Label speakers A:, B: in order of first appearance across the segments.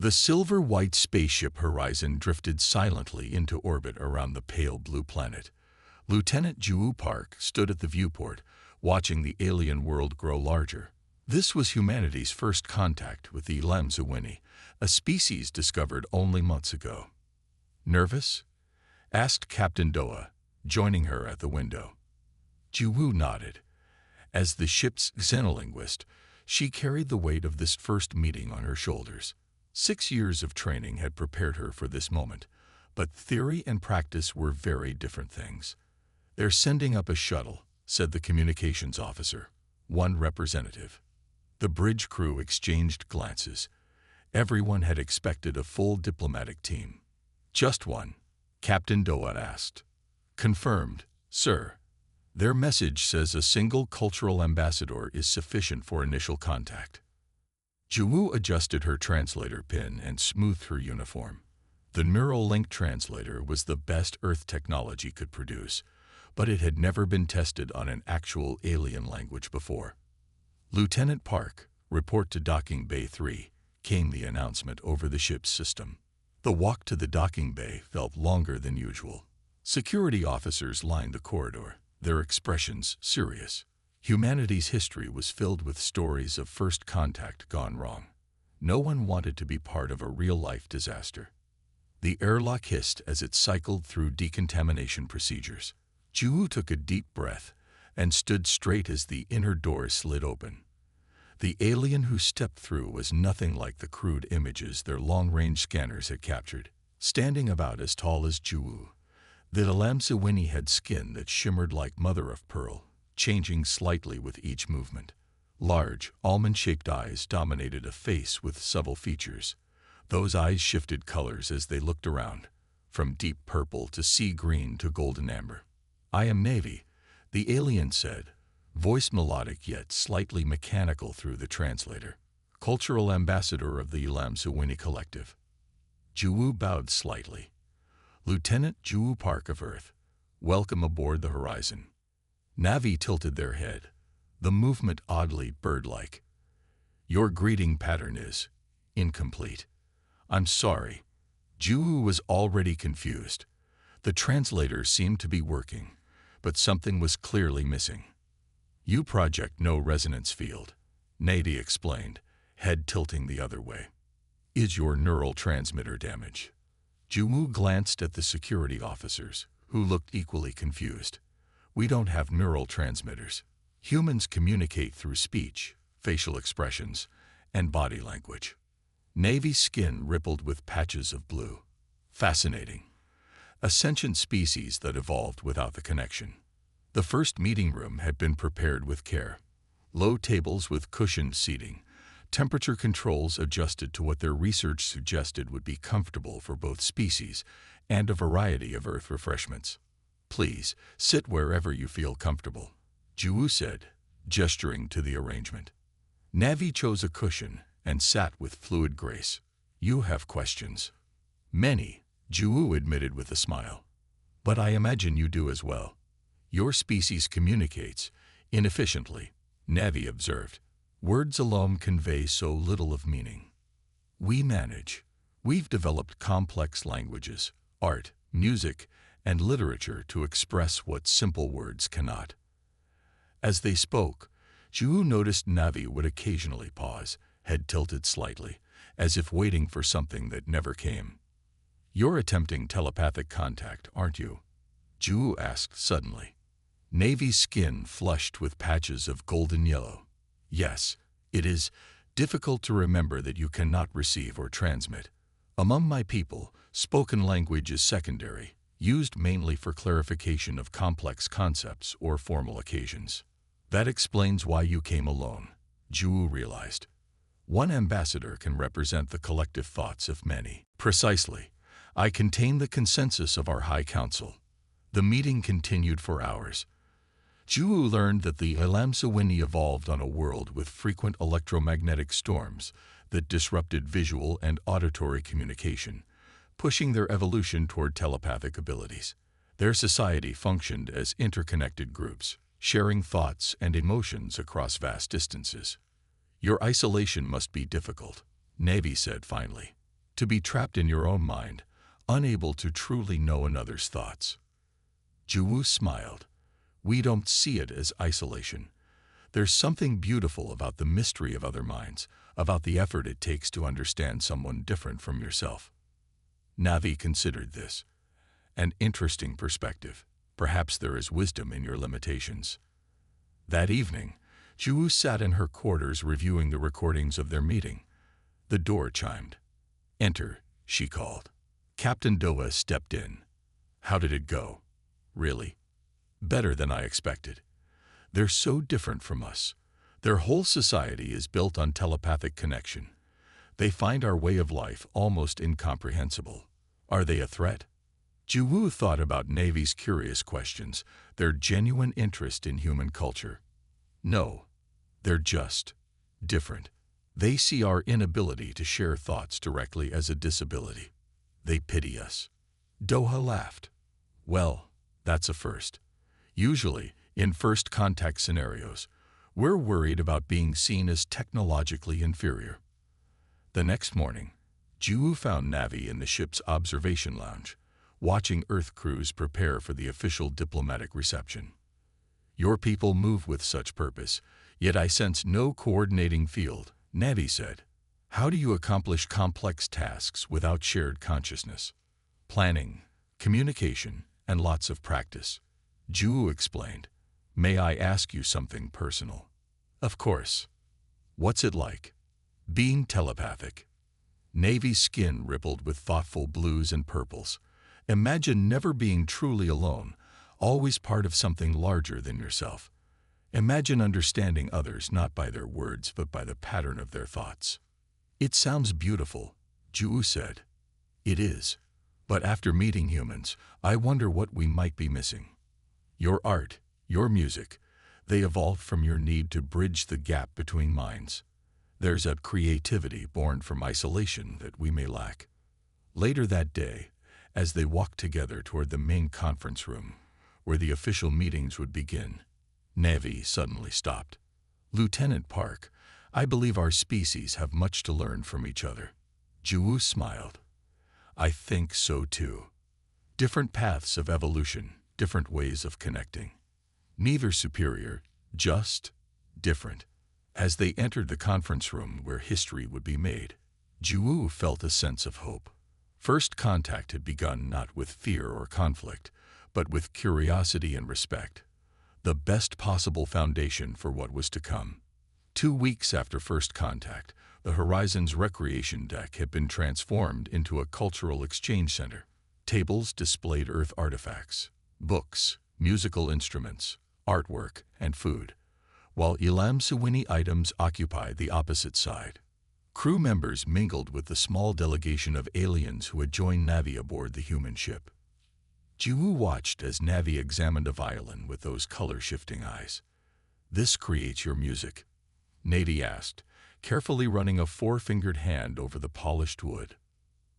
A: The silver-white spaceship Horizon drifted silently into orbit around the pale blue planet. Lieutenant Ju Park stood at the viewport, watching the alien world grow larger. This was humanity's first contact with the Lamzawini, a species discovered only months ago. "Nervous?" asked Captain Doa, joining her at the window. Ju nodded. As the ship's xenolinguist, she carried the weight of this first meeting on her shoulders. 6 years of training had prepared her for this moment, but theory and practice were very different things. "They're sending up a shuttle," said the communications officer, one representative. The bridge crew exchanged glances. Everyone had expected a full diplomatic team. "Just one?" Captain Doa asked. "Confirmed, sir. Their message says a single cultural ambassador is sufficient for initial contact." Ju adjusted her translator pin and smoothed her uniform. The neural link translator was the best Earth technology could produce, but it had never been tested on an actual alien language before. "Lieutenant Park, report to Docking Bay 3, came the announcement over the ship's system. The walk to the docking bay felt longer than usual. Security officers lined the corridor, their expressions serious. Humanity's history was filled with stories of first contact gone wrong. No one wanted to be part of a real-life disaster. The airlock hissed as it cycled through decontamination procedures. Ju took a deep breath and stood straight as the inner door slid open. The alien who stepped through was nothing like the crude images their long-range scanners had captured. Standing about as tall as Ju, the Lamzawini had skin that shimmered like mother-of-pearl, changing slightly with each movement. Large, almond-shaped eyes dominated a face with subtle features. Those eyes shifted colors as they looked around, from deep purple to sea green to golden amber. "I am Navy," the alien said, voice melodic yet slightly mechanical through the translator. "Cultural ambassador of the Lamzawini Collective." Ju bowed slightly. "Lieutenant Ju Park of Earth, welcome aboard the Horizon." Navi tilted their head, the movement oddly bird-like. "Your greeting pattern is incomplete." "I'm sorry." Ju was already confused. The translator seemed to be working, but something was clearly missing. "You project no resonance field," Nadi explained, head tilting the other way. "Is your neural transmitter damaged?" Ju glanced at the security officers, who looked equally confused. "We don't have neural transmitters. Humans communicate through speech, facial expressions, and body language." Navy's skin rippled with patches of blue. "Fascinating. A sentient species that evolved without the connection." The first meeting room had been prepared with care. Low tables with cushioned seating, temperature controls adjusted to what their research suggested would be comfortable for both species, and a variety of Earth refreshments. "Please, sit wherever you feel comfortable," Ju said, gesturing to the arrangement. Navi chose a cushion and sat with fluid grace. "You have questions." "Many," Ju admitted with a smile. "But I imagine you do as well." "Your species communicates inefficiently," Navi observed. "Words alone convey so little of meaning. We manage. We've developed complex languages, art, music, and literature to express what simple words cannot." As they spoke, Ju noticed Navi would occasionally pause, head tilted slightly, as if waiting for something that never came. "You're attempting telepathic contact, aren't you?" Ju asked suddenly. Navy's skin flushed with patches of golden yellow. "Yes, it is difficult to remember that you cannot receive or transmit. Among my people, spoken language is secondary, used mainly for clarification of complex concepts or formal occasions." "That explains why you came alone," Ju realized. "One ambassador can represent the collective thoughts of many." "Precisely. I contain the consensus of our High Council." The meeting continued for hours. Ju learned that the Lamzawini evolved on a world with frequent electromagnetic storms that disrupted visual and auditory communication, pushing their evolution toward telepathic abilities. Their society functioned as interconnected groups, sharing thoughts and emotions across vast distances. "Your isolation must be difficult," Navi said finally. to be trapped in your own mind, unable to truly know another's thoughts. Juwu smiled. We don't see it as isolation. There's something beautiful about the mystery of other minds, about the effort it takes to understand someone different from yourself. Navi considered this. An interesting perspective. Perhaps there is wisdom in your limitations. That evening, Juwu sat in her quarters reviewing the recordings of their meeting. The door chimed. Enter, she called. Captain Doa stepped in. How did it go? Really? Better than I expected. They're so different from us. Their whole society is built on telepathic connection. They find our way of life almost incomprehensible. Are they a threat? Juwu thought about Navi's curious questions, their genuine interest in human culture. No, they're just different. They see our inability to share thoughts directly as a disability. They pity us. Doha laughed. Well, that's a first. Usually, in first contact scenarios, we're worried about being seen as technologically inferior. The next morning, Juwu found Navi in the ship's observation lounge, watching Earth crews prepare for the official diplomatic reception. Your people move with such purpose, yet I sense no coordinating field, Navi said. How do you accomplish complex tasks without shared consciousness? Planning, communication, and lots of practice. Juwu explained. May I ask you something personal? Of course. What's it like? Being telepathic. Navy's skin rippled with thoughtful blues and purples. Imagine never being truly alone, always part of something larger than yourself. Imagine understanding others not by their words but by the pattern of their thoughts. It sounds beautiful, Juwu said. It is. But after meeting humans, I wonder what we might be missing. Your art, your music, they evolved from your need to bridge the gap between minds. There's a creativity born from isolation that we may lack. Later that day, as they walked together toward the main conference room, where the official meetings would begin, Navi suddenly stopped. Lieutenant Park, I believe our species have much to learn from each other. Juwu smiled. I think so too. Different paths of evolution, different ways of connecting. Neither superior, just different. As they entered the conference room where history would be made, Juwu felt a sense of hope. First contact had begun not with fear or conflict, but with curiosity and respect. The best possible foundation for what was to come. 2 weeks after first contact, the Horizon's recreation deck had been transformed into a cultural exchange center. Tables displayed Earth artifacts, books, musical instruments, artwork, and food, while Ilam Sawini items occupied the opposite side. Crew members mingled with the small delegation of aliens who had joined Navi aboard the human ship. Juwu watched as Navi examined a violin with those color-shifting eyes. This creates your music, Nady asked, carefully running a 4-fingered hand over the polished wood.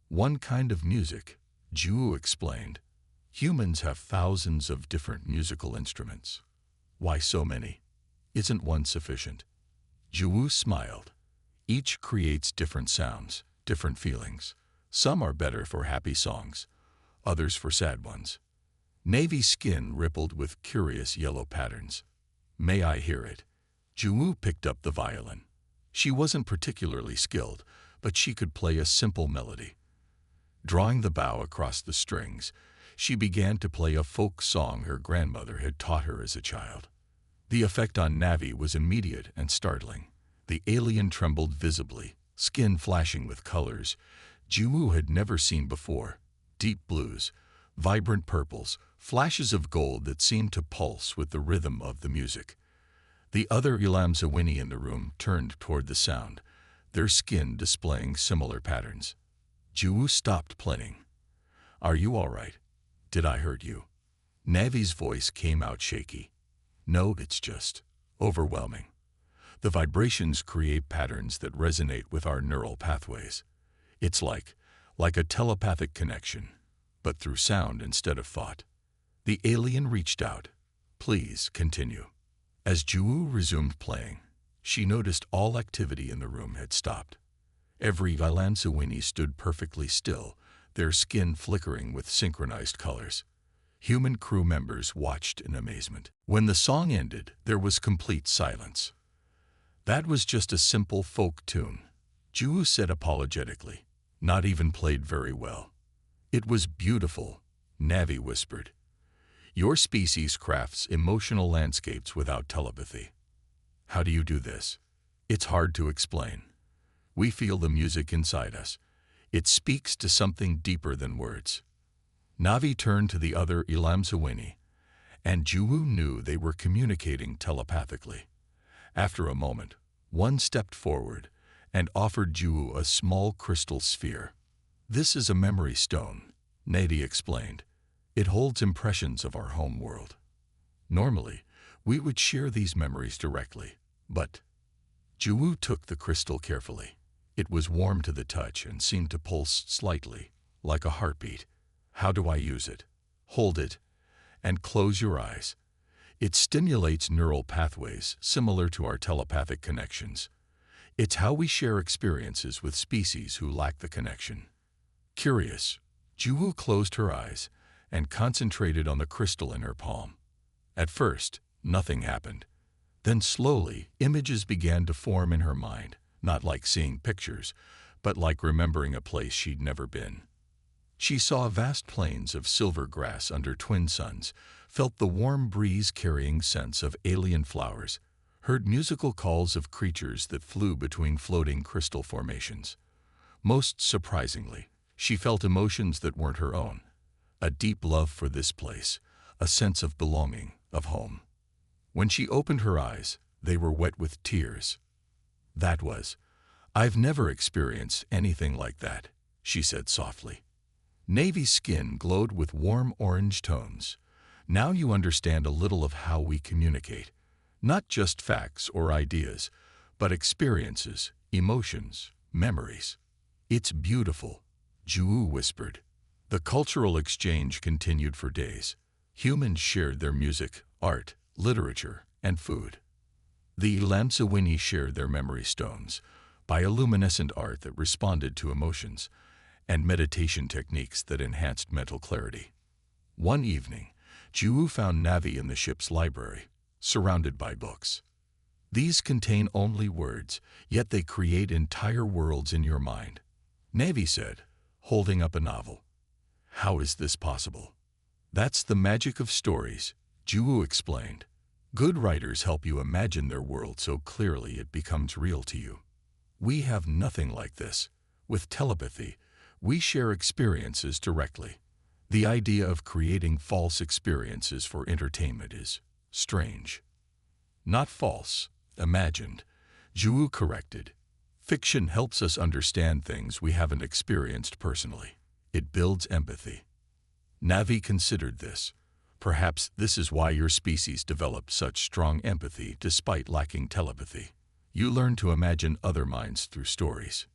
A: One kind of music, Juwu explained. Humans have thousands of different musical instruments. Why so many? Isn't one sufficient? Juwu smiled. Each creates different sounds, different feelings. Some are better for happy songs, others for sad ones. Navy's skin rippled with curious yellow patterns. May I hear it? Juwu picked up the violin. She wasn't particularly skilled, but she could play a simple melody. Drawing the bow across the strings, she began to play a folk song her grandmother had taught her as a child. The effect on Navi was immediate and startling. The alien trembled visibly, skin flashing with colors Juwu had never seen before. Deep blues, vibrant purples, flashes of gold that seemed to pulse with the rhythm of the music. The other Ilam Zawini in the room turned toward the sound, their skin displaying similar patterns. Juwu stopped playing. Are you all right? Did I hurt you? Navi's voice came out shaky. No, it's just overwhelming. The vibrations create patterns that resonate with our neural pathways. It's like a telepathic connection, but through sound instead of thought. The alien reached out. Please continue. As Juwu resumed playing, she noticed all activity in the room had stopped. Every Ilamsawini stood perfectly still, their skin flickering with synchronized colors. Human crew members watched in amazement. When the song ended, there was complete silence. That was just a simple folk tune, Ju said apologetically. Not even played very well. It was beautiful, Navi whispered. Your species crafts emotional landscapes without telepathy. How do you do this? It's hard to explain. We feel the music inside us. It speaks to something deeper than words. Navi turned to the other Ilamsawini, and Ju knew they were communicating telepathically. After a moment, one stepped forward and offered Ju a small crystal sphere. This is a memory stone, Nadi explained. It holds impressions of our home world. Normally, we would share these memories directly, but Ju took the crystal carefully. It was warm to the touch and seemed to pulse slightly, like a heartbeat. How do I use it? Hold it and close your eyes. It stimulates neural pathways similar to our telepathic connections. It's how we share experiences with species who lack the connection. Curious, Ju closed her eyes and concentrated on the crystal in her palm. At first, nothing happened. Then slowly, images began to form in her mind, not like seeing pictures, but like remembering a place she'd never been. She saw vast plains of silver grass under twin suns, felt the warm breeze carrying scents of alien flowers, heard musical calls of creatures that flew between floating crystal formations. Most surprisingly, she felt emotions that weren't her own. A deep love for this place, a sense of belonging, of home. When she opened her eyes, they were wet with tears. I've never experienced anything like that, she said softly. Navy's skin glowed with warm orange tones. Now you understand a little of how we communicate. Not just facts or ideas, but experiences, emotions, memories. It's beautiful, Ju whispered. The cultural exchange continued for days. Humans shared their music, art, literature, and food. The Ilamsawini shared their memory stones, bioluminescent art that responded to emotions, and meditation techniques that enhanced mental clarity. One evening, Ju found Navi in the ship's library, surrounded by books. These contain only words, yet they create entire worlds in your mind. Navi said, holding up a novel. How is this possible? That's the magic of stories, Ju explained. Good writers help you imagine their world so clearly it becomes real to you. We have nothing like this. With telepathy, we share experiences directly. The idea of creating false experiences for entertainment is strange. Not false, imagined, Ju corrected. Fiction helps us understand things we haven't experienced personally. It builds empathy. Navi considered this. Perhaps this is why your species developed such strong empathy despite lacking telepathy. You learn to imagine other minds through stories.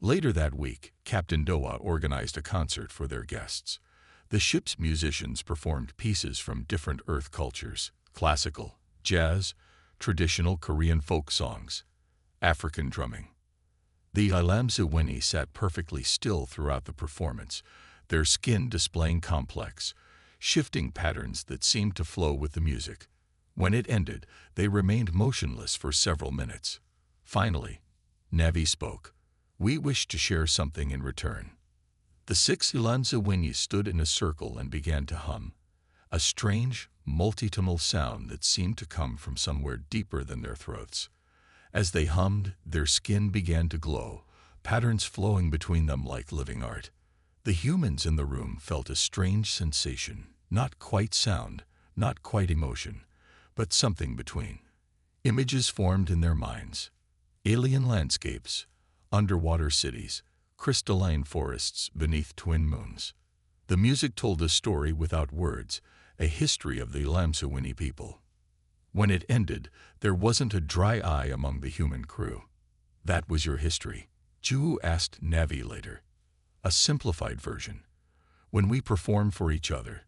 A: Later that week, Captain Doa organized a concert for their guests. The ship's musicians performed pieces from different Earth cultures: classical, jazz, traditional Korean folk songs, African drumming. The Ilamsawini sat perfectly still throughout the performance, their skin displaying complex, shifting patterns that seemed to flow with the music. When it ended, they remained motionless for several minutes. Finally, Navi spoke. We wish to share something in return. The 6 Ilamsawini stood in a circle and began to hum, a strange, multitonal sound that seemed to come from somewhere deeper than their throats. As they hummed, their skin began to glow, patterns flowing between them like living art. The humans in the room felt a strange sensation, not quite sound, not quite emotion, but something between. Images formed in their minds. Alien landscapes, underwater cities, crystalline forests beneath twin moons. The music told a story without words, a history of the Ilamsawini people. When it ended, there wasn't a dry eye among the human crew. That was your history, Ju asked Navi later. A simplified version. When we perform for each other,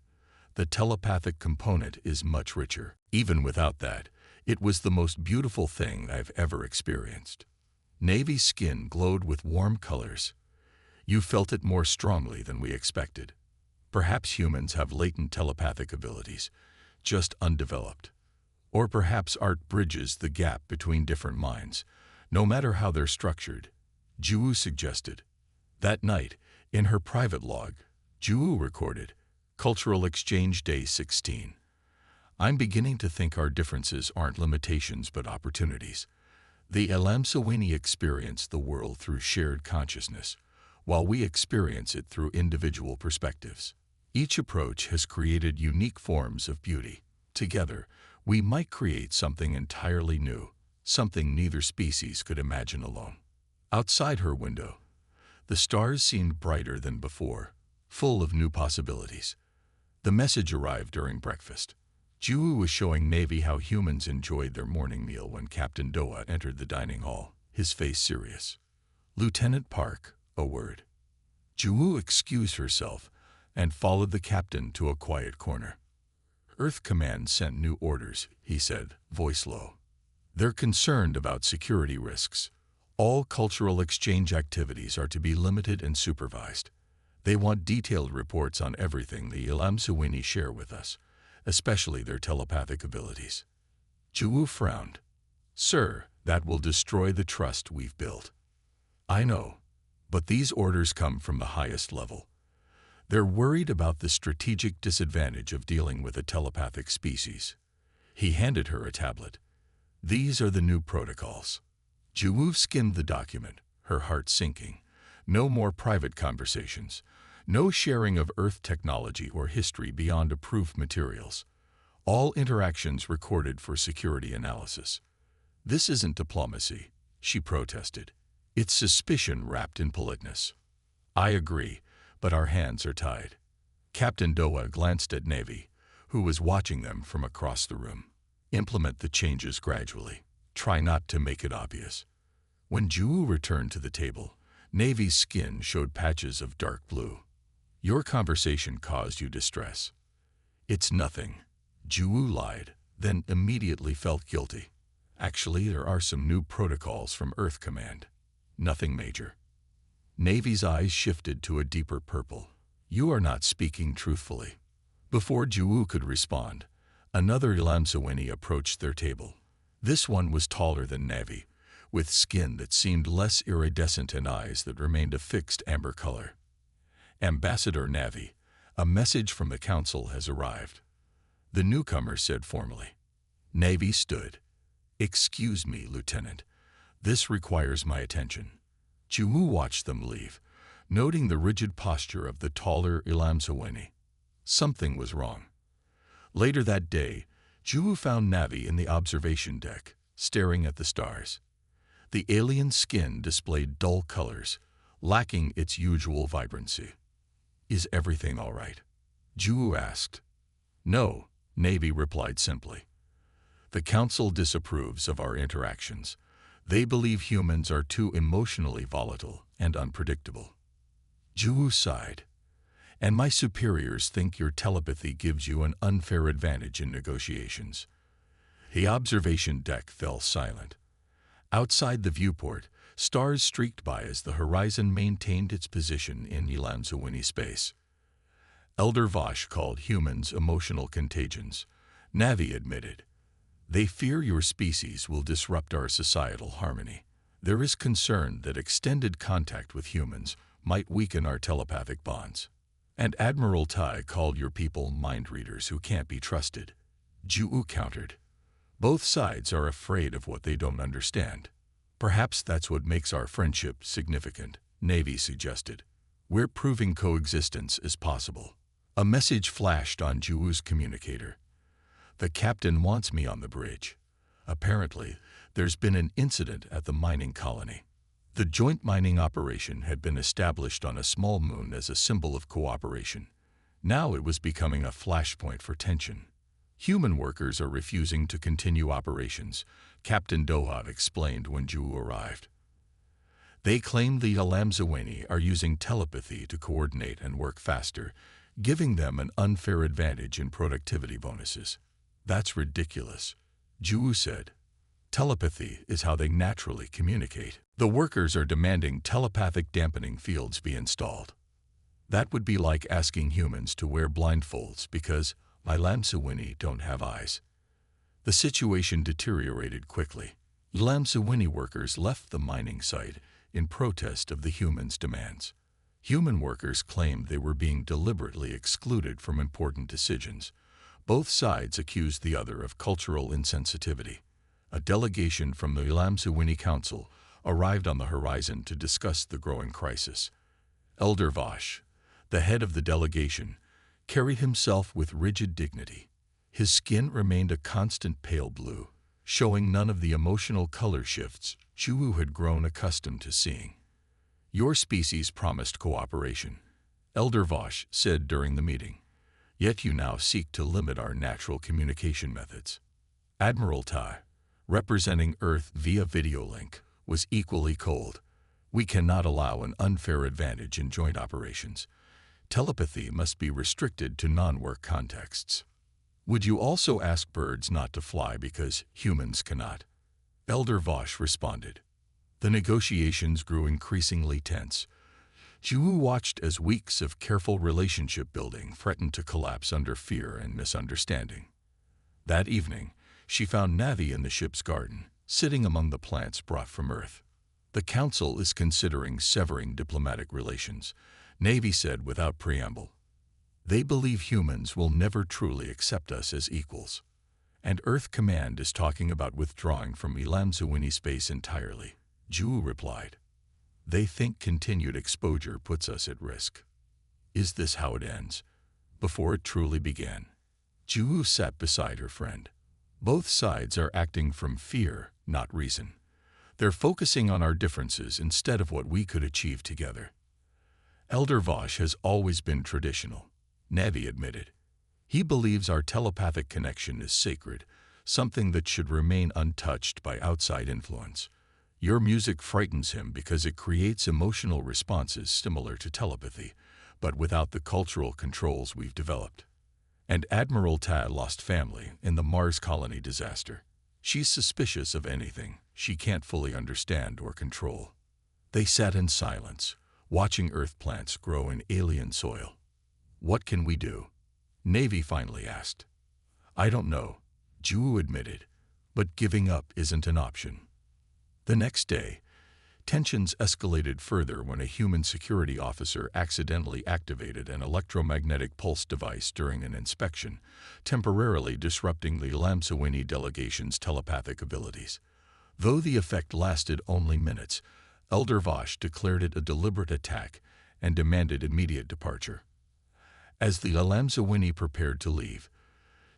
A: the telepathic component is much richer. Even without that, it was the most beautiful thing I've ever experienced. Navy skin glowed with warm colors. You felt it more strongly than we expected. Perhaps humans have latent telepathic abilities, just undeveloped. Or perhaps art bridges the gap between different minds, no matter how they're structured, Ju suggested. That night, in her private log, Ju recorded, Cultural Exchange Day 16. I'm beginning to think our differences aren't limitations but opportunities. The Elamsawini experience the world through shared consciousness, while we experience it through individual perspectives. Each approach has created unique forms of beauty. Together, we might create something entirely new, something neither species could imagine alone. Outside her window, the stars seemed brighter than before, full of new possibilities. The message arrived during breakfast. Ju was showing Navy how humans enjoyed their morning meal when Captain Doa entered the dining hall, his face serious. Lieutenant Park, a word. Ju excused herself and followed the captain to a quiet corner. Earth Command sent new orders, he said, voice low. They're concerned about security risks. All cultural exchange activities are to be limited and supervised. They want detailed reports on everything the Elamsawini share with us, especially their telepathic abilities. Ju frowned. Sir, that will destroy the trust we've built. I know, but these orders come from the highest level. They're worried about the strategic disadvantage of dealing with a telepathic species. He handed her a tablet. These are the new protocols. Ju skimmed the document, her heart sinking. No more private conversations. No sharing of Earth technology or history beyond approved materials. All interactions recorded for security analysis. This isn't diplomacy, she protested. It's suspicion wrapped in politeness. I agree, but our hands are tied. Captain Doa glanced at Navy, who was watching them from across the room. Implement the changes gradually. Try not to make it obvious. When Ju returned to the table, Navy's skin showed patches of dark blue. Your conversation caused you distress. It's nothing. Ju lied, then immediately felt guilty. Actually, there are some new protocols from Earth Command. Nothing major. Navy's eyes shifted to a deeper purple. You are not speaking truthfully. Before Ju could respond, another Elamsawini approached their table. This one was taller than Navy, with skin that seemed less iridescent and eyes that remained a fixed amber color. Ambassador Navi, a message from the council has arrived. The newcomer said formally. Navy stood. Excuse me, Lieutenant. This requires my attention. Ju watched them leave, noting the rigid posture of the taller Elamsawini. Something was wrong. Later that day, Ju found Navi in the observation deck, staring at the stars. The alien skin displayed dull colors, lacking its usual vibrancy. Is everything all right? Ju asked. No, Navy replied simply. The council disapproves of our interactions. They believe humans are too emotionally volatile and unpredictable. Ju sighed. And my superiors think your telepathy gives you an unfair advantage in negotiations. The observation deck fell silent. Outside the viewport, stars streaked by as the horizon maintained its position in Elamsawini space. Elder Vosh called humans emotional contagions. Navi admitted. They fear your species will disrupt our societal harmony. There is concern that extended contact with humans might weaken our telepathic bonds. And Admiral Tai called your people mind readers who can't be trusted. Ju countered. Both sides are afraid of what they don't understand. Perhaps that's what makes our friendship significant, Navy suggested. We're proving coexistence is possible. A message flashed on Ju's communicator. The captain wants me on the bridge. Apparently, there's been an incident at the mining colony. The joint mining operation had been established on a small moon as a symbol of cooperation. Now it was becoming a flashpoint for tension. Human workers are refusing to continue operations, Captain Doha explained when Ju arrived. They claim the Elamsawini are using telepathy to coordinate and work faster, giving them an unfair advantage in productivity bonuses. That's ridiculous, Ju said. Telepathy is how they naturally communicate. The workers are demanding telepathic dampening fields be installed. That would be like asking humans to wear blindfolds because Ilamsawini don't have eyes. The situation deteriorated quickly. Ilamsawini workers left the mining site in protest of the humans' demands. Human workers claimed they were being deliberately excluded from important decisions. Both sides accused the other of cultural insensitivity. A delegation from the Ilamsawini Council arrived on the horizon to discuss the growing crisis. Elder Vosh, the head of the delegation, carried himself with rigid dignity. His skin remained a constant pale blue, showing none of the emotional color shifts Juwu had grown accustomed to seeing. Your species promised cooperation, Elder Vosh said during the meeting. Yet you now seek to limit our natural communication methods. Admiral Tai, representing Earth via video link, was equally cold. We cannot allow an unfair advantage in joint operations. Telepathy must be restricted to non-work contexts. Would you also ask birds not to fly because humans cannot? Elder Vosh responded. The negotiations grew increasingly tense. Juwu watched as weeks of careful relationship building threatened to collapse under fear and misunderstanding. That evening, she found Navi in the ship's garden, sitting among the plants brought from Earth. The Council is considering severing diplomatic relations, Navi said without preamble. They believe humans will never truly accept us as equals. And Earth Command is talking about withdrawing from Ilamsawini space entirely, Juwu replied. They think continued exposure puts us at risk. Is this how it ends? Before it truly began. Juwu sat beside her friend. Both sides are acting from fear, not reason. They're focusing on our differences instead of what we could achieve together. Elder Vosh has always been traditional, Navi admitted. He believes our telepathic connection is sacred, something that should remain untouched by outside influence. Your music frightens him because it creates emotional responses similar to telepathy, but without the cultural controls we've developed. And Admiral Tad lost family in the Mars colony disaster. She's suspicious of anything she can't fully understand or control. They sat in silence, watching Earth plants grow in alien soil. What can we do? Navi finally asked. I don't know, Juwu admitted, but giving up isn't an option. The next day, tensions escalated further when a human security officer accidentally activated an electromagnetic pulse device during an inspection, temporarily disrupting the Ilamsawini delegation's telepathic abilities. Though the effect lasted only minutes, Elder Vosh declared it a deliberate attack and demanded immediate departure. As the Ilamsawini prepared to leave,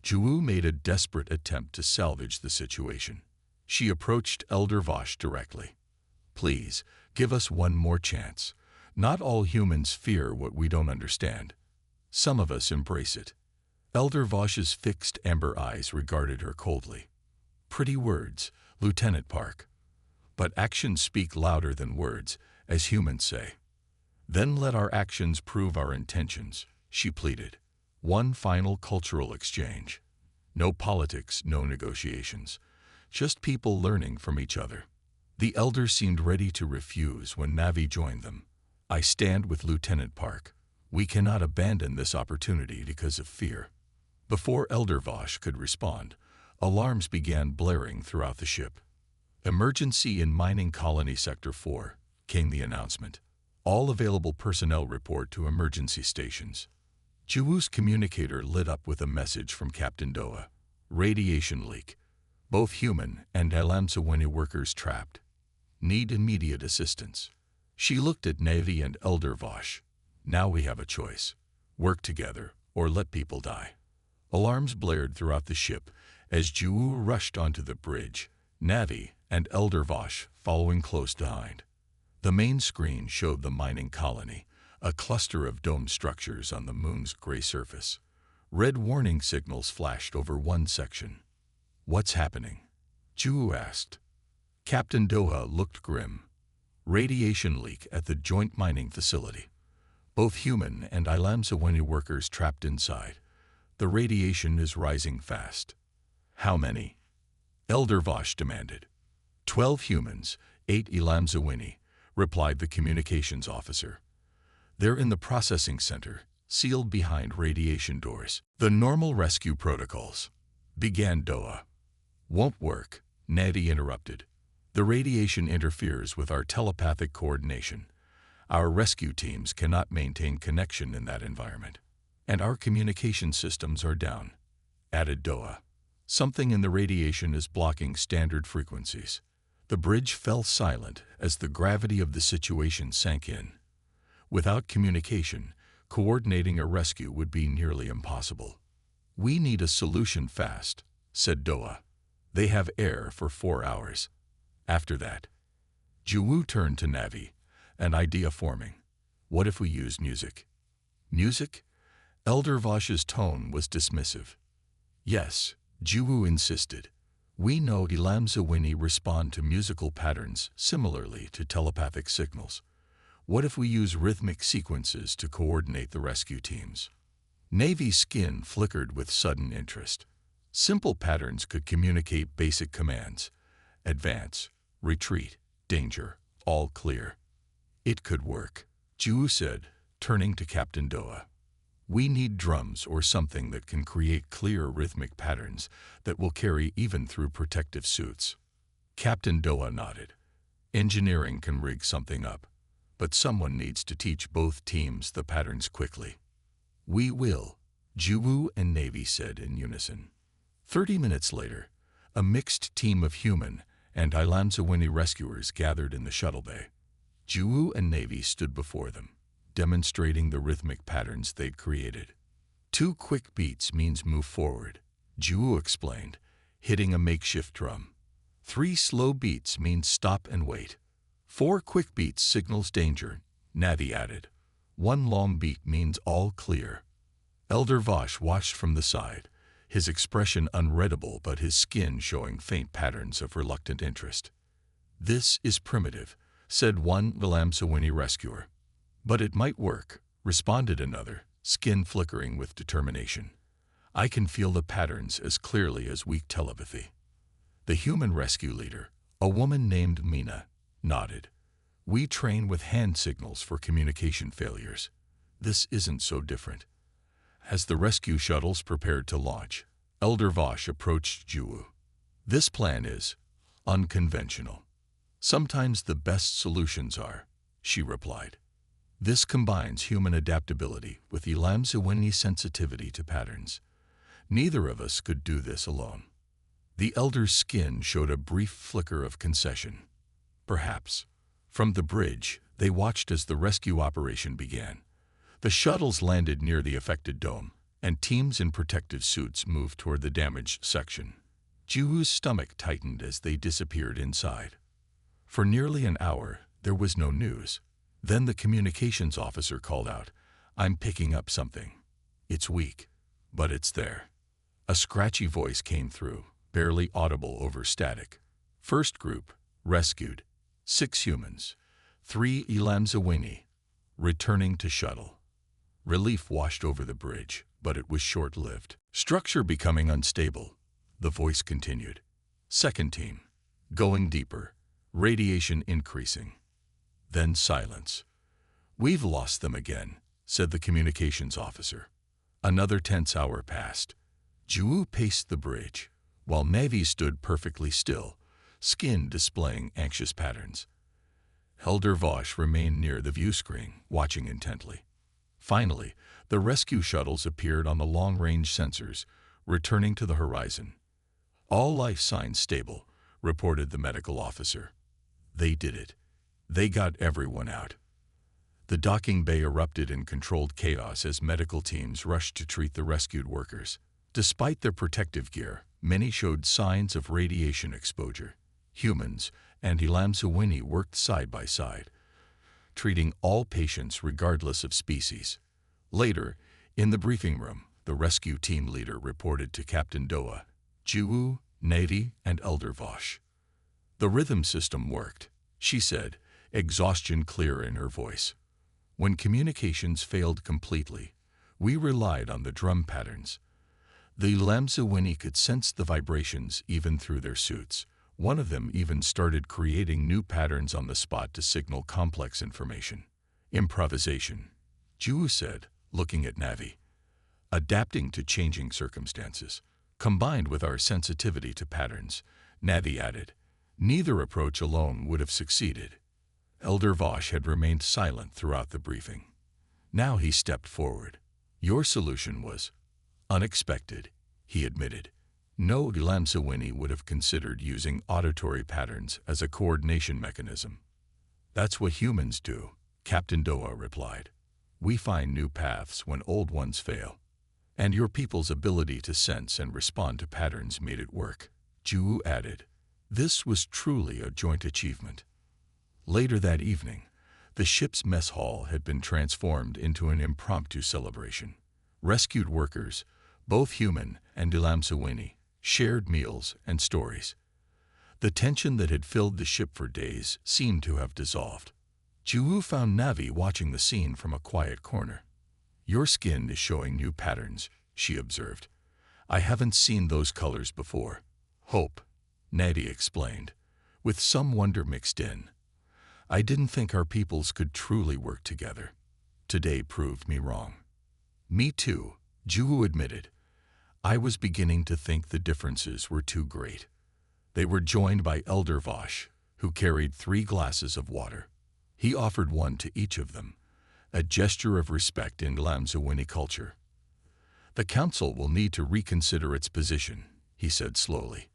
A: Juwu made a desperate attempt to salvage the situation. She approached Elder Vosh directly. Please, give us one more chance. Not all humans fear what we don't understand. Some of us embrace it. Elder Vosh's fixed amber eyes regarded her coldly. Pretty words, Lieutenant Park. But actions speak louder than words, as humans say. Then let our actions prove our intentions, she pleaded. One final cultural exchange. No politics, no negotiations. Just people learning from each other. The elder seemed ready to refuse when Navi joined them. I stand with Lieutenant Park. We cannot abandon this opportunity because of fear. Before Elder Vosh could respond, alarms began blaring throughout the ship. Emergency in Mining Colony Sector 4, came the announcement. All available personnel report to emergency stations. Juwu's communicator lit up with a message from Captain Doa. Radiation leak. Both human and Ilamsawini workers trapped. Need immediate assistance. She looked at Navi and Elder Vosh. Now we have a choice. Work together, or let people die. Alarms blared throughout the ship as Juwu rushed onto the bridge, Navi and Elder Vosh following close behind. The main screen showed the mining colony, a cluster of domed structures on the moon's gray surface. Red warning signals flashed over one section. What's happening? Juwu asked. Captain Doha looked grim. Radiation leak at the joint mining facility. Both human and Ilamsawini workers trapped inside. The radiation is rising fast. How many? Elder Vosh demanded. 12 humans, 8 Ilamzawini, replied the communications officer. They're in the processing center, sealed behind radiation doors. The normal rescue protocols, began Doa. Won't work, Nadi interrupted. The radiation interferes with our telepathic coordination. Our rescue teams cannot maintain connection in that environment. And our communication systems are down, added Doa. Something in the radiation is blocking standard frequencies. The bridge fell silent as the gravity of the situation sank in. Without communication, coordinating a rescue would be nearly impossible. We need a solution fast, said Doa. They have air for 4 hours. After that, Juwu turned to Navi, an idea forming. What if we use music? Music? Elder Vosh's tone was dismissive. Yes, Juwu insisted. We know Ilamzawini respond to musical patterns similarly to telepathic signals. What if we use rhythmic sequences to coordinate the rescue teams? Navy's skin flickered with sudden interest. Simple patterns could communicate basic commands. Advance, retreat, danger, all clear. It could work, Juwu said, turning to Captain Doa. We need drums or something that can create clear rhythmic patterns that will carry even through protective suits. Captain Doa nodded. Engineering can rig something up, but someone needs to teach both teams the patterns quickly. We will, Juwu and Navy said in unison. 30 minutes later, a mixed team of human and Ilamzawini rescuers gathered in the shuttle bay. Juwu and Navy stood before them, demonstrating the rhythmic patterns they'd created. 2 quick beats means move forward, Juwu explained, hitting a makeshift drum. 3 slow beats means stop and wait. 4 quick beats signals danger, Navi added. 1 long beat means all clear. Elder Vosh watched from the side, his expression unreadable but his skin showing faint patterns of reluctant interest. This is primitive, said one Ilamzawini rescuer. But it might work, responded another, skin flickering with determination. I can feel the patterns as clearly as weak telepathy. The human rescue leader, a woman named Mina, nodded. We train with hand signals for communication failures. This isn't so different. As the rescue shuttles prepared to launch, Elder Vosh approached Juwu. This plan is unconventional. Sometimes the best solutions are, she replied. This combines human adaptability with Ilamzawini sensitivity to patterns. Neither of us could do this alone. The elder's skin showed a brief flicker of concession. Perhaps. From the bridge, they watched as the rescue operation began. The shuttles landed near the affected dome, and teams in protective suits moved toward the damaged section. Juwu's stomach tightened as they disappeared inside. For nearly an hour, there was no news. Then the communications officer called out, I'm picking up something. It's weak, but it's there. A scratchy voice came through, barely audible over static. First group, rescued. 6 humans. 3 Ilamzawini, returning to shuttle. Relief washed over the bridge, but it was short-lived. Structure becoming unstable, the voice continued. Second team, going deeper, radiation increasing. Then silence. We've lost them again, said the communications officer. Another tense hour passed. Juwu paced the bridge, while Navi stood perfectly still, skin displaying anxious patterns. Elder Vosh remained near the view screen, watching intently. Finally, the rescue shuttles appeared on the long-range sensors, returning to the horizon. All life signs stable, reported the medical officer. They did it. They got everyone out. The docking bay erupted in controlled chaos as medical teams rushed to treat the rescued workers. Despite their protective gear, many showed signs of radiation exposure. Humans and Ilamzawini worked side by side, treating all patients regardless of species. Later, in the briefing room, the rescue team leader reported to Captain Doa, Juwu, Nadi, and Elder Vosh. The rhythm system worked, she said, exhaustion clear in her voice. When communications failed completely, we relied on the drum patterns. The Lamsawini could sense the vibrations even through their suits. One of them even started creating new patterns on the spot to signal complex information. Improvisation, Ju said, looking at Navi. Adapting to changing circumstances. Combined with our sensitivity to patterns, Navi added. Neither approach alone would have succeeded. Elder Vosh had remained silent throughout the briefing. Now he stepped forward. Your solution was unexpected, he admitted. No Lamsawini would have considered using auditory patterns as a coordination mechanism. That's what humans do, Captain Doa replied. We find new paths when old ones fail. And your people's ability to sense and respond to patterns made it work, Ju added. This was truly a joint achievement. Later that evening, the ship's mess hall had been transformed into an impromptu celebration. Rescued workers, both human and Lamsawini, shared meals and stories. The tension that had filled the ship for days seemed to have dissolved. Ju found Navi watching the scene from a quiet corner. Your skin is showing new patterns, she observed. I haven't seen those colors before. Hope, Navi explained, with some wonder mixed in. I didn't think our peoples could truly work together. Today proved me wrong. Me too, Ju admitted. I was beginning to think the differences were too great. They were joined by Elder Vosh, who carried 3 glasses of water. He offered one to each of them, a gesture of respect in Lamsawini culture. The council will need to reconsider its position, he said slowly.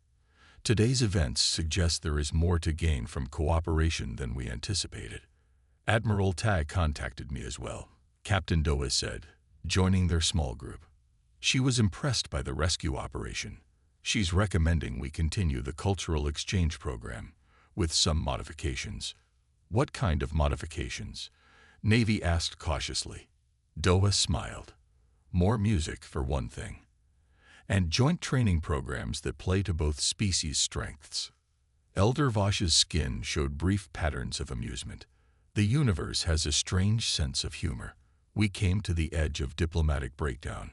A: Today's events suggest there is more to gain from cooperation than we anticipated. Admiral Tai contacted me as well, Captain Doa said, joining their small group. She was impressed by the rescue operation. She's recommending we continue the cultural exchange program, with some modifications. What kind of modifications? Navy asked cautiously. Doa smiled. More music, for one thing. And joint training programs that play to both species' strengths. Elder Vosh's skin showed brief patterns of amusement. The universe has a strange sense of humor. We came to the edge of diplomatic breakdown,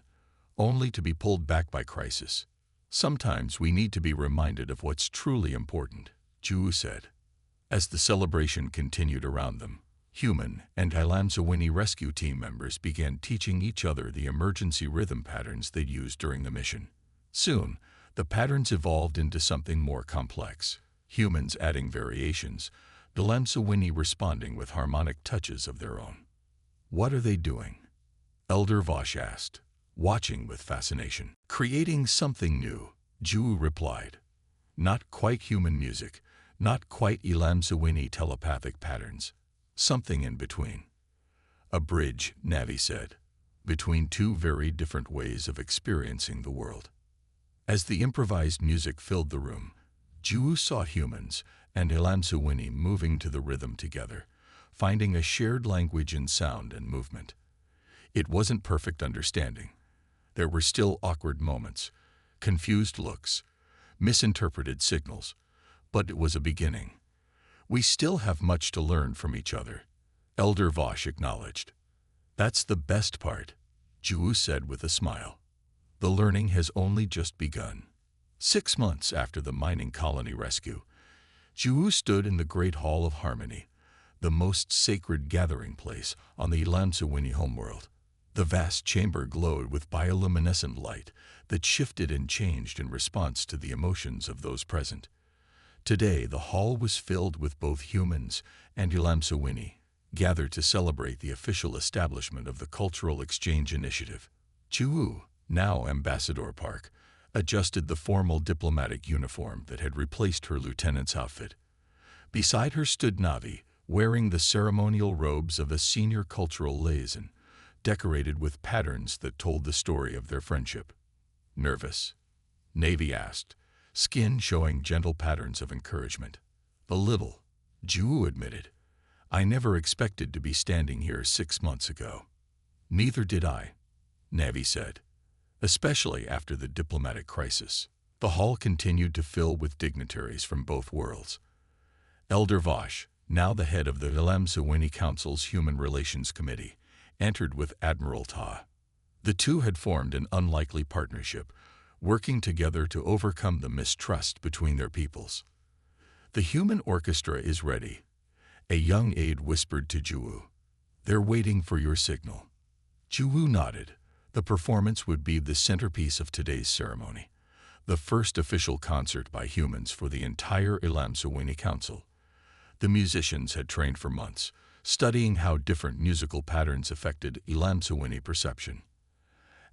A: only to be pulled back by crisis. Sometimes we need to be reminded of what's truly important, Ju said. As the celebration continued around them, human and Lamsawini rescue team members began teaching each other the emergency rhythm patterns they'd used during the mission. Soon, the patterns evolved into something more complex, humans adding variations, the Lamsawini responding with harmonic touches of their own. What are they doing? Elder Vosh asked, watching with fascination. Creating something new, Ju replied. Not quite human music, not quite Lamsawini telepathic patterns. Something in between. A bridge, Navi said, between 2 very different ways of experiencing the world. As the improvised music filled the room, Ju saw humans and Lamsawini moving to the rhythm together, finding a shared language in sound and movement. It wasn't perfect understanding. There were still awkward moments, confused looks, misinterpreted signals, but it was a beginning. We still have much to learn from each other, Elder Vosh acknowledged. That's the best part, Ju said with a smile. The learning has only just begun. 6 months after the mining colony rescue, Ju stood in the Great Hall of Harmony, the most sacred gathering place on the Lamsawini homeworld. The vast chamber glowed with bioluminescent light that shifted and changed in response to the emotions of those present. Today, the hall was filled with both humans and Lamsawini, gathered to celebrate the official establishment of the Cultural Exchange Initiative. Ju, now Ambassador Park, adjusted the formal diplomatic uniform that had replaced her lieutenant's outfit. Beside her stood Navi, wearing the ceremonial robes of a senior cultural liaison, decorated with patterns that told the story of their friendship. Nervous? Navi asked, skin showing gentle patterns of encouragement. A little, Ju admitted. I never expected to be standing here 6 months ago. Neither did I, Navi said, especially after the diplomatic crisis. The hall continued to fill with dignitaries from both worlds. Elder Vosh, now the head of the Lamsawini Council's Human Relations Committee, entered with Admiral Ta. The two had formed an unlikely partnership, working together to overcome the mistrust between their peoples. "The human orchestra is ready," a young aide whispered to Juwu. "They're waiting for your signal." Juwu nodded. The performance would be the centerpiece of today's ceremony, the first official concert by humans for the entire Ilamsawini Council. The musicians had trained for months, studying how different musical patterns affected Ilamsawini perception.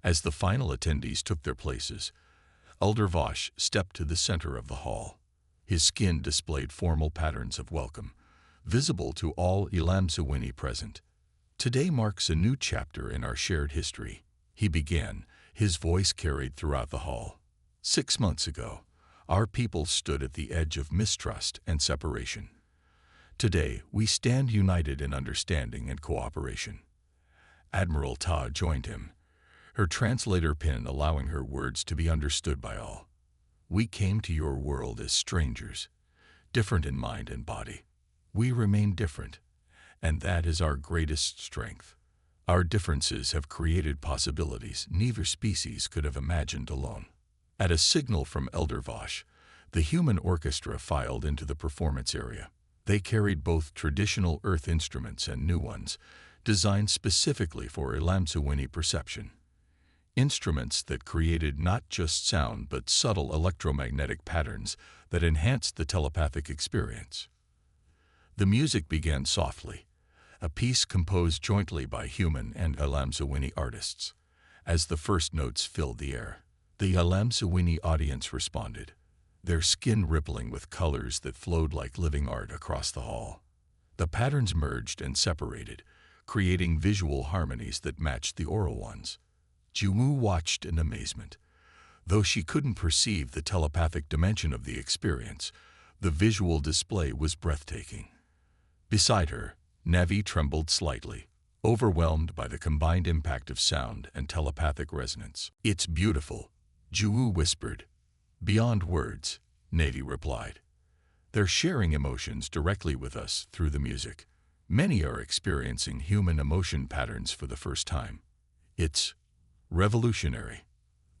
A: As the final attendees took their places, Elder Vosh stepped to the center of the hall. His skin displayed formal patterns of welcome, visible to all Ilamsawini present. "Today marks a new chapter in our shared history," he began, his voice carried throughout the hall. "6 months ago, our people stood at the edge of mistrust and separation. Today, we stand united in understanding and cooperation." Admiral Ta joined him, her translator pin allowing her words to be understood by all. "We came to your world as strangers, different in mind and body. We remain different, and that is our greatest strength. Our differences have created possibilities neither species could have imagined alone." At a signal from Elder Vosh, the human orchestra filed into the performance area. They carried both traditional earth instruments and new ones, designed specifically for Ilamsawini perception. Instruments that created not just sound but subtle electromagnetic patterns that enhanced the telepathic experience. The music began softly, a piece composed jointly by human and Ilamsawini artists. As the first notes filled the air, the Ilamsawini audience responded, their skin rippling with colors that flowed like living art across the hall. The patterns merged and separated, creating visual harmonies that matched the oral ones. Juwu watched in amazement. Though she couldn't perceive the telepathic dimension of the experience, the visual display was breathtaking. Beside her, Navi trembled slightly, overwhelmed by the combined impact of sound and telepathic resonance. "It's beautiful," Juwu whispered. "Beyond words," Navi replied. "They're sharing emotions directly with us through the music. Many are experiencing human emotion patterns for the first time. It's revolutionary."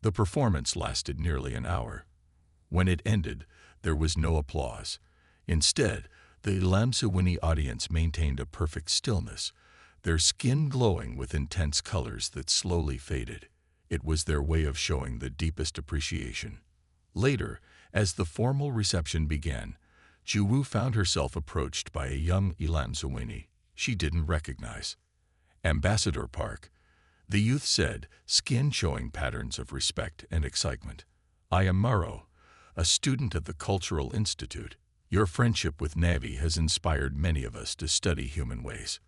A: The performance lasted nearly an hour. When it ended, there was no applause. Instead, the Ilamsawini audience maintained a perfect stillness, their skin glowing with intense colors that slowly faded. It was their way of showing the deepest appreciation. Later, as the formal reception began, Juwu found herself approached by a young Ilamsawini she didn't recognize. "Ambassador Park," the youth said, skin showing patterns of respect and excitement. "I am Maro, a student at the Cultural Institute. Your friendship with Navi has inspired many of us to study human ways."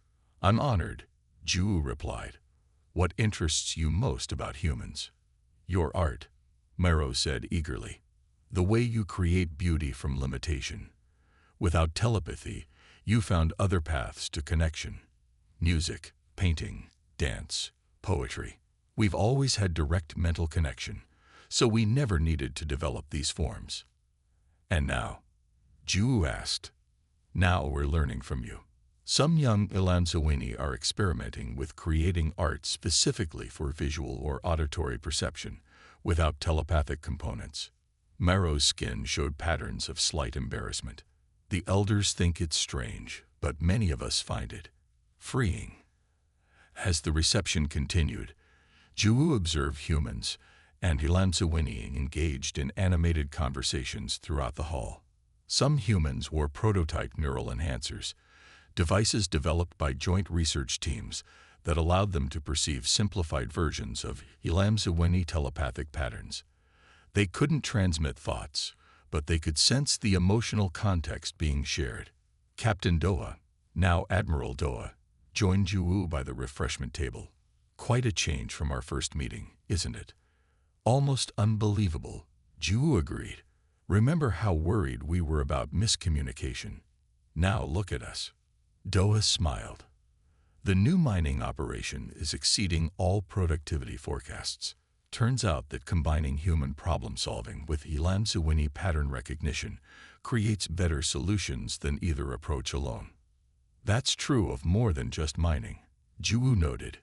A: "I'm honored," Juwu replied. "What interests you most about humans?" "Your art," Maro said eagerly. "The way you create beauty from limitation. Without telepathy, you found other paths to connection. Music, painting, dance, poetry. We've always had direct mental connection, so we never needed to develop these forms." "And now?" Juwu asked. "Now we're learning from you. Some young Ilamsawini are experimenting with creating art specifically for visual or auditory perception, without telepathic components." Maro's skin showed patterns of slight embarrassment. "The elders think it's strange, but many of us find it freeing." As the reception continued, Juwu observed humans and Ilamsawini engaged in animated conversations throughout the hall. Some humans wore prototype neural enhancers, devices developed by joint research teams that allowed them to perceive simplified versions of Ilamsawini telepathic patterns. They couldn't transmit thoughts, but they could sense the emotional context being shared. Captain Doa, now Admiral Doa, joined Juwu by the refreshment table. "Quite a change from our first meeting, isn't it?" "Almost unbelievable," Juwu agreed. "Remember how worried we were about miscommunication? Now look at us." Doa smiled. "The new mining operation is exceeding all productivity forecasts. Turns out that combining human problem-solving with Ilamsawini pattern recognition creates better solutions than either approach alone." "That's true of more than just mining," Juwu noted.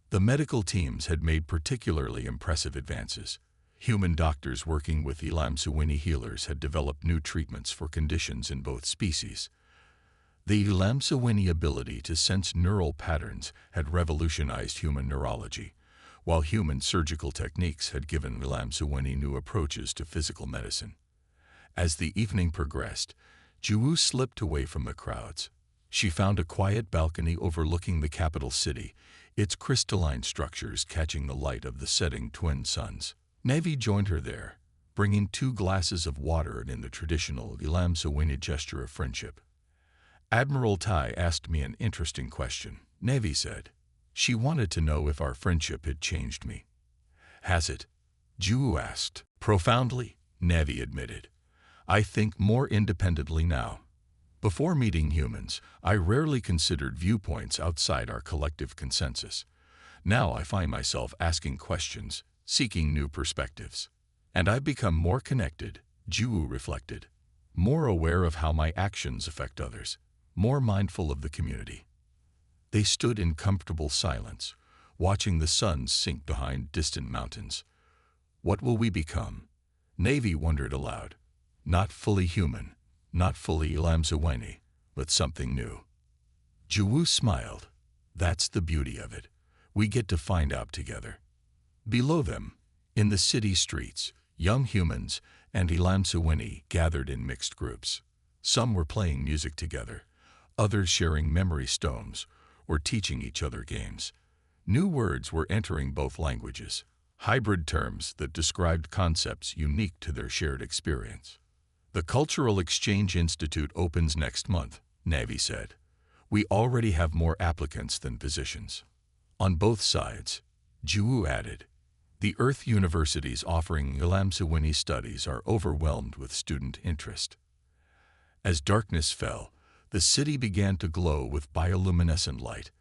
A: The medical teams had made particularly impressive advances. Human doctors working with Elamsawini healers had developed new treatments for conditions in both species. The Elamsawini ability to sense neural patterns had revolutionized human neurology, while human surgical techniques had given Elamsawini new approaches to physical medicine. As the evening progressed, Juwu slipped away from the crowds. She found a quiet balcony overlooking the capital city, its crystalline structures catching the light of the setting twin suns. Nevi joined her there, bringing 2 glasses of water in the traditional Elamsawini gesture of friendship. Admiral Tai asked me an interesting question, Nevi said. She wanted to know if our friendship had changed me. Has it? Juwu asked. Profoundly, Nevi admitted. I think more independently now. Before meeting humans, I rarely considered viewpoints outside our collective consensus. Now I find myself asking questions, seeking new perspectives. And I've become more connected, Juwu reflected. More aware of how my actions affect others, more mindful of the community. They stood in comfortable silence, watching the sun sink behind distant mountains. What will we become? Nevi wondered aloud. Not fully human, not fully Elamsawini, but something new. Juwu smiled. That's the beauty of it. We get to find out together. Below them, in the city streets, young humans and Elamsawini gathered in mixed groups. Some were playing music together, others sharing memory stones or teaching each other games. New words were entering both languages, hybrid terms that described concepts unique to their shared experience. The Cultural Exchange Institute opens next month, Nevi said. We already have more applicants than positions. On both sides, Juwu added, the Earth universities offering Elamsawini studies are overwhelmed with student interest. As darkness fell, the city began to glow with bioluminescent light,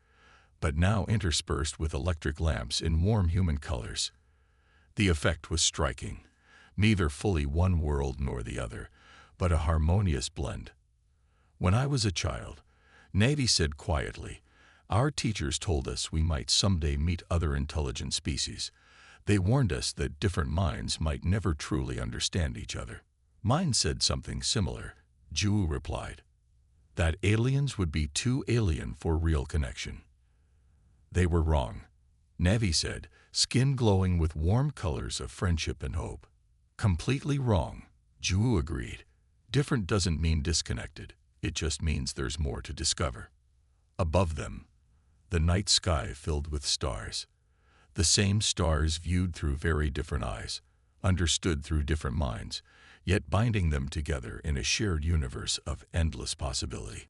A: but now interspersed with electric lamps in warm human colors. The effect was striking, neither fully one world nor the other, but a harmonious blend. When I was a child, Nevi said quietly, our teachers told us we might someday meet other intelligent species. They warned us that different minds might never truly understand each other. Mine said something similar, Juwu replied. That aliens would be too alien for real connection. They were wrong, Nevi said, skin glowing with warm colors of friendship and hope. Completely wrong, Juwu agreed. Different doesn't mean disconnected, it just means there's more to discover. Above them, the night sky filled with stars. The same stars viewed through very different eyes, understood through different minds, yet binding them together in a shared universe of endless possibility.